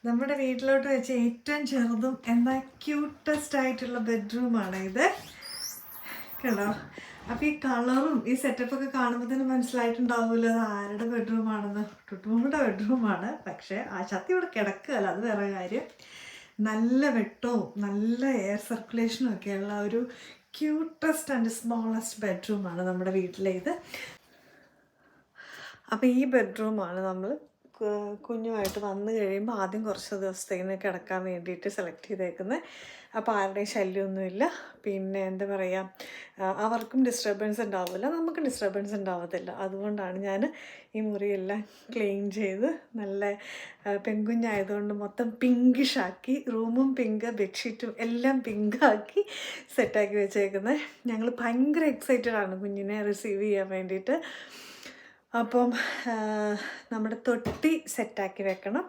നമ്മുടെ വീട്ടിലോട്ട് വെച്ച ഏറ്റവും ചെറുതും എന്നാൽ ക്യൂട്ടസ്റ്റ് ആയിട്ടുള്ള ബെഡ്റൂമാണ് ഇത്. കേട്ടോ, അപ്പോൾ ഈ കളറും ഈ സെറ്റപ്പൊക്കെ കാണുമ്പോൾ തന്നെ മനസ്സിലായിട്ടുണ്ടാവുമല്ലോ അത് ആരുടെ ബെഡ്റൂമാണെന്ന്. ടുട്ടുമുടെ ബെഡ്റൂമാണ്. പക്ഷേ ആ ശക്തി ഇവിടെ കിടക്കുകയല്ല, അത് വേറെ കാര്യം. നല്ല വെട്ടവും നല്ല എയർ സർക്കുലേഷനും ഒക്കെയുള്ള ഒരു ക്യൂട്ടസ്റ്റ് ആൻഡ് സ്മോളസ്റ്റ് ബെഡ്റൂമാണ് നമ്മുടെ വീട്ടിലെ ഇത്. അപ്പോൾ ഈ ബെഡ്റൂമാണ് നമ്മൾ കുഞ്ഞുമായിട്ട് വന്നു കഴിയുമ്പോൾ ആദ്യം കുറച്ച് ദിവസത്തേക്ക് കിടക്കാൻ വേണ്ടിയിട്ട് സെലക്ട് ചെയ്തേക്കുന്നത്. അപ്പോൾ ആരുടെയും ശല്യമൊന്നുമില്ല. പിന്നെ എന്താ പറയുക, അവർക്കും ഡിസ്റ്റർബൻസ് ഉണ്ടാവില്ല, നമുക്കും ഡിസ്റ്റർബൻസ് ഉണ്ടാവത്തില്ല. അതുകൊണ്ടാണ് ഞാൻ ഈ മുറിയെല്ലാം ക്ലീൻ ചെയ്ത് നല്ല പെൺകുഞ്ഞായതുകൊണ്ട് മൊത്തം പിങ്കിഷാക്കി, റൂമും പിങ്ക്, ബെഡ്ഷീറ്റും എല്ലാം പിങ്കാക്കി സെറ്റാക്കി വെച്ചേക്കുന്നത്. ഞങ്ങൾ ഭയങ്കര എക്സൈറ്റഡ് ആണ് കുഞ്ഞിനെ റിസീവ് ചെയ്യാൻ വേണ്ടിയിട്ട്. അപ്പം നമ്മുടെ തൊട്ടി സെറ്റാക്കി വെക്കണം.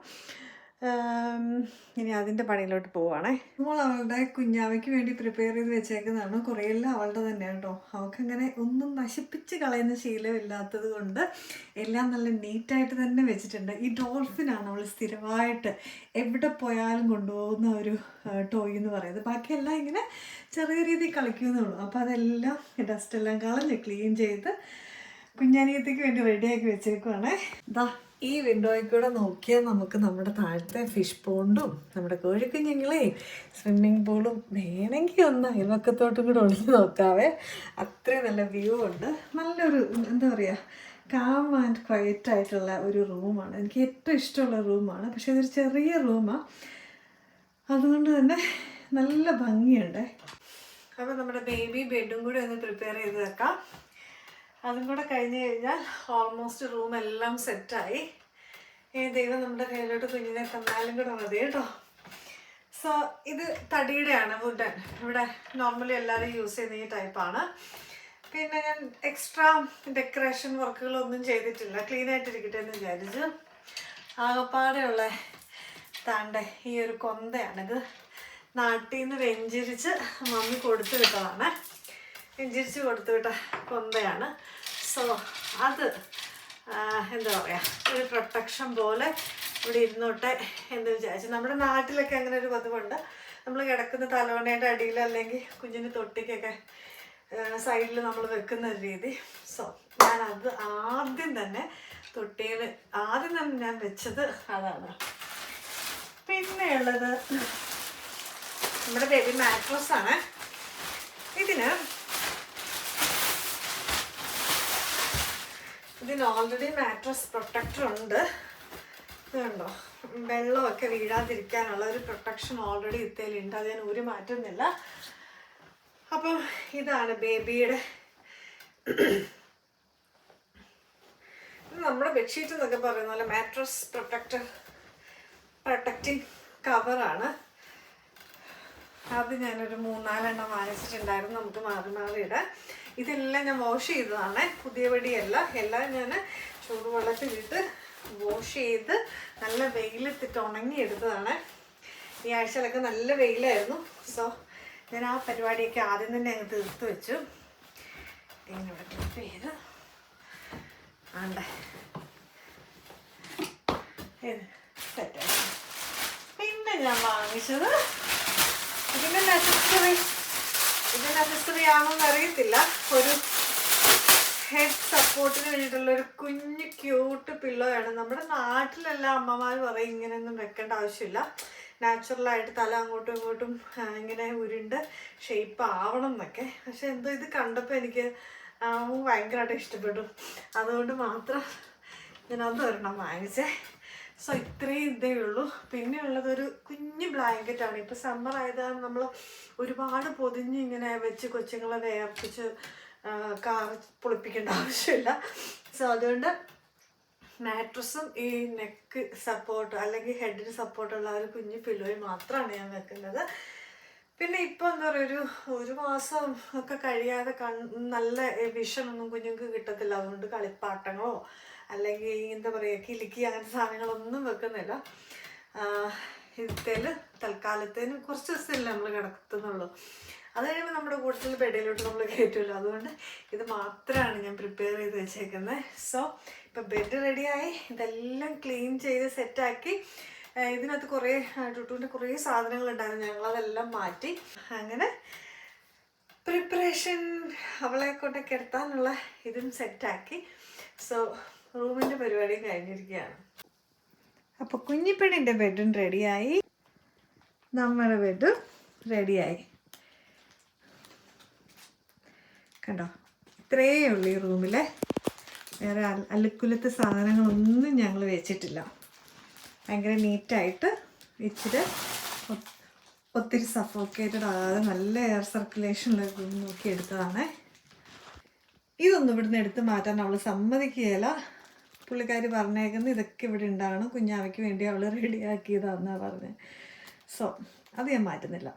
ഇനി അതിൻ്റെ പണിയിലോട്ട് പോവുകയാണേ. നമ്മൾ അവളുടെ കുഞ്ഞാവയ്ക്ക് വേണ്ടി പ്രിപ്പയർ ചെയ്ത് വെച്ചേക്കുന്നതാണ്. കുറേയെല്ലാം അവളുടെ തന്നെയാണ് കേട്ടോ. അവൾക്കങ്ങനെ ഒന്നും നശിപ്പിച്ച് കളയുന്ന ശീലമില്ലാത്തത് കൊണ്ട് എല്ലാം നല്ല നീറ്റായിട്ട് തന്നെ വെച്ചിട്ടുണ്ട്. ഈ ഡോൾഫിനാണ് അവൾ സ്ഥിരമായിട്ട് എവിടെ പോയാലും കൊണ്ടുപോകുന്ന ഒരു ടോയ് എന്ന് പറയുന്നത്. ബാക്കിയെല്ലാം ഇങ്ങനെ ചെറിയ രീതിയിൽ കളിക്കുന്നുള്ളൂ. അപ്പോൾ അതെല്ലാം ഡസ്റ്റെല്ലാം കളഞ്ഞ് ക്ലീൻ ചെയ്ത് കുഞ്ഞാനിയത്തേക്ക് വേണ്ടി റെഡിയാക്കി വെച്ചേക്കുവാണേ. ഇതാ ഈ വിൻഡോയിൽ കൂടെ നോക്കിയാൽ നമുക്ക് നമ്മുടെ താഴത്തെ ഫിഷ് പോണ്ടും നമ്മുടെ കോഴിക്കുഞ്ഞുങ്ങളെയും സ്വിമ്മിങ് പൂളും വേണമെങ്കിൽ ഒന്ന് അയൽവക്കത്തോട്ടും കൂടെ ഒളിഞ്ഞ് നോക്കാവേ. അത്രയും നല്ല വ്യൂ ഉണ്ട്. നല്ലൊരു എന്താ പറയുക, കാം ആൻഡ് ക്വയറ്റ് ആയിട്ടുള്ള ഒരു റൂമാണ്. എനിക്ക് ഏറ്റവും ഇഷ്ടമുള്ള റൂമാണ്. പക്ഷേ ഇതൊരു ചെറിയ റൂമാണ്, അതുകൊണ്ട് തന്നെ നല്ല ഭംഗിയുണ്ട്. അപ്പോൾ നമ്മുടെ ബേബി ബെഡും കൂടി ഒന്ന് പ്രിപ്പയർ ചെയ്ത് വെക്കാം. അതും കൂടെ കഴിഞ്ഞ് കഴിഞ്ഞാൽ ഓൾമോസ്റ്റ് റൂമെല്ലാം സെറ്റായി. ദൈവം നമ്മുടെ കയ്യിലോട്ട് കുഞ്ഞിനെ തന്നാലും കൂടെ മതി കേട്ടോ. സോ ഇത് തടിയുടെയാണ്, വുഡൻ. ഇവിടെ നോർമലി എല്ലാവരും യൂസ് ചെയ്യുന്ന ഈ ടൈപ്പാണ്. പിന്നെ ഞാൻ എക്സ്ട്രാ ഡെക്കറേഷൻ വർക്കുകളൊന്നും ചെയ്തിട്ടില്ല, ക്ലീനായിട്ടിരിക്കട്ടെ എന്ന് വിചാരിച്ചു. ആകപ്പാടെയുള്ള താണ്ടെ ഈ ഒരു കൊന്തയാണിത്. നാട്ടിൽ നിന്ന് വെഞ്ചരിച്ച് മമ്മി കൊടുത്തു വിട്ടതാണ്. വെഞ്ചരിച്ച് കൊടുത്തു വിട്ട കൊന്തയാണ്. സോ അത് എന്താ പറയുക, ഒരു പ്രൊട്ടക്ഷൻ പോലെ ഇവിടെ ഇരുന്നോട്ടെ എന്ന് വിചാരിച്ചു. നമ്മുടെ നാട്ടിലൊക്കെ അങ്ങനെ ഒരു പതിവുണ്ട്. നമ്മൾ കിടക്കുന്ന തലവണയുടെ അടിയിൽ അല്ലെങ്കിൽ കുഞ്ഞിന് തൊട്ടിക്കൊക്കെ സൈഡിൽ നമ്മൾ വെക്കുന്ന ഒരു രീതി. സോ ഞാനത് ആദ്യം തന്നെ ഞാൻ വെച്ചത് അതാണ്. പിന്നെയുള്ളത് നമ്മുടെ ബേബി മാട്രസ്സാണ്. ഇതിന് ഓൾറെഡി മാട്രസ് പ്രൊട്ടക്ടർ ഉണ്ട്. ഇതുണ്ടോ, വെള്ളമൊക്കെ വീഴാതിരിക്കാനുള്ള ഒരു പ്രൊട്ടക്ഷൻ ഓൾറെഡി ഇത്തയിലുണ്ട്. അത് ഞാൻ ഒരു മാറ്റുന്നില്ല. അപ്പം ഇതാണ് ബേബിയുടെ നമ്മുടെ ബെഡ്ഷീറ്റ് എന്നൊക്കെ പറയുന്ന പോലെ മാട്രസ് പ്രൊട്ടക്റ്റിംഗ് കവറാണ്. അത് ഞാനൊരു 3-4 വാങ്ങിച്ചിട്ടുണ്ടായിരുന്നു. നമുക്ക് മാറി മാറി ഇടാൻ. ഇതെല്ലാം ഞാൻ വാഷ് ചെയ്തതാണ്, പുതിയ പടിയല്ല. എല്ലാം ഞാൻ ചൂടുവെള്ളത്തിലിട്ട് വാഷ് ചെയ്ത് നല്ല വെയിലെത്തിട്ട് ഉണങ്ങിയെടുത്തതാണ്. ഈ ആഴ്ചയിലൊക്കെ നല്ല വെയിലായിരുന്നു. സോ ഞാൻ ആ പരിപാടിയൊക്കെ ആദ്യം തന്നെ അങ്ങ് തീർത്ത് വെച്ചു. ഇങ്ങനെ ക്ലിപ്പ് ചെയ്ത് ആണ്ടേ സെറ്റായി. പിന്നെ ഞാൻ വാങ്ങിച്ചത് ഇതിൻ്റെ നെസസറി ആണോന്ന് അറിയത്തില്ല. ഒരു ഹെഡ് സപ്പോർട്ടിന് വേണ്ടിയിട്ടുള്ളൊരു കുഞ്ഞ് ക്യൂട്ട് പില്ലോയാണ്. നമ്മുടെ നാട്ടിലെല്ലാം അമ്മമാർ പറയും ഇങ്ങനെയൊന്നും വെക്കേണ്ട ആവശ്യമില്ല, നാച്ചുറലായിട്ട് തല അങ്ങോട്ടും ഇങ്ങോട്ടും ഇങ്ങനെ ഉരുണ്ട് ഷേപ്പ് ആവണം എന്നൊക്കെ. പക്ഷെ എന്തോ ഇത് കണ്ടപ്പോൾ എനിക്ക് ഭയങ്കരമായിട്ട് ഇഷ്ടപ്പെട്ടു. അതുകൊണ്ട് മാത്രം ഞാനത് ഒരെണ്ണം വാങ്ങിച്ചേ. സോ ഇത്രയും ഇതേ ഉള്ളൂ. പിന്നെ ഉള്ളതൊരു കുഞ്ഞ് ബ്ലാങ്കറ്റാണ്. ഇപ്പോൾ സമ്മർ ആയതാണ്, നമ്മൾ ഒരുപാട് പൊതിഞ്ഞ് ഇങ്ങനെ വെച്ച് കൊച്ചുങ്ങളെ വേർപ്പിച്ച് പൊളിപ്പിക്കേണ്ട ആവശ്യമില്ല. സോ അതുകൊണ്ട് മാട്രസും ഈ നെക്ക് സപ്പോർട്ട് അല്ലെങ്കിൽ ഹെഡിന് സപ്പോർട്ടുള്ള ഒരു കുഞ്ഞു പില്ലോയിൽ മാത്രമാണ് ഞാൻ വെക്കുന്നത്. പിന്നെ ഇപ്പോൾ എന്താ പറയുക, ഒരു മാസം ഒക്കെ കഴിയാതെ നല്ല വിഷനൊന്നും കുഞ്ഞുങ്ങൾക്ക് കിട്ടത്തില്ല. അതുകൊണ്ട് കളിപ്പാട്ടങ്ങളോ അല്ലെങ്കിൽ എന്താ പറയുക കിലുക്കി അങ്ങനത്തെ സാധനങ്ങളൊന്നും വെക്കുന്നില്ല. ഇതിൽ തൽക്കാലത്തേന് കുറച്ച് ദിവസമല്ലേ നമ്മൾ കിടത്തുന്നുള്ളൂ. അത് കഴിയുമ്പോൾ നമ്മുടെ കൂടുതൽ ബെഡിലോട്ട് നമ്മൾ കയറ്റുമല്ലോ. അതുകൊണ്ട് ഇത് മാത്രമാണ് ഞാൻ പ്രിപ്പയർ ചെയ്ത് വെച്ചേക്കുന്നത്. സോ ഇപ്പോൾ ബെഡ് റെഡിയായി, ഇതെല്ലാം ക്ലീൻ ചെയ്ത് സെറ്റാക്കി ഇതിനകത്ത് കുറേ ടുട്ടുവിൻ്റെ കുറേ സാധനങ്ങളുണ്ടായിരുന്നു, ഞങ്ങളതെല്ലാം മാറ്റി. അങ്ങനെ പ്രിപ്പറേഷൻ അവളെ കൊണ്ട് കിടത്താനുള്ള ഇതും സെറ്റാക്കി. സോ റൂമിൻ്റെ പരിപാടിയും കഴിഞ്ഞിരിക്കുകയാണ്. അപ്പോൾ കുഞ്ഞിപ്പെണ്ണിൻ്റെ ബെഡും റെഡിയായി, നമ്മുടെ ബെഡും റെഡിയായി. കണ്ടോ, ഇത്രയേ ഉള്ളൂ ഈ റൂമിലെ. വേറെ അലുക്കുലത്തെ സാധനങ്ങളൊന്നും ഞങ്ങൾ വെച്ചിട്ടില്ല. ഭയങ്കര നീറ്റായിട്ട് ഇച്ചിരി ഒത്തിരി സഫോക്കേറ്റഡ് ആകാതെ നല്ല എയർ സർക്കുലേഷനുള്ള റൂം നോക്കി എടുത്തതാണ്. ഇതൊന്നും ഇവിടുന്ന് എടുത്ത് മാറ്റാൻ അവൾ സമ്മതിക്കുകയില്ല. പുള്ളിക്കാരി പറഞ്ഞേക്കുന്നത് ഇതൊക്കെ ഇവിടെ ഉണ്ടാകണം, കുഞ്ഞാവയ്ക്ക് വേണ്ടി അവൾ റെഡിയാക്കിയതാണെന്നാണ് പറഞ്ഞത്. സോ അത് ഞാൻ മാറ്റുന്നില്ല.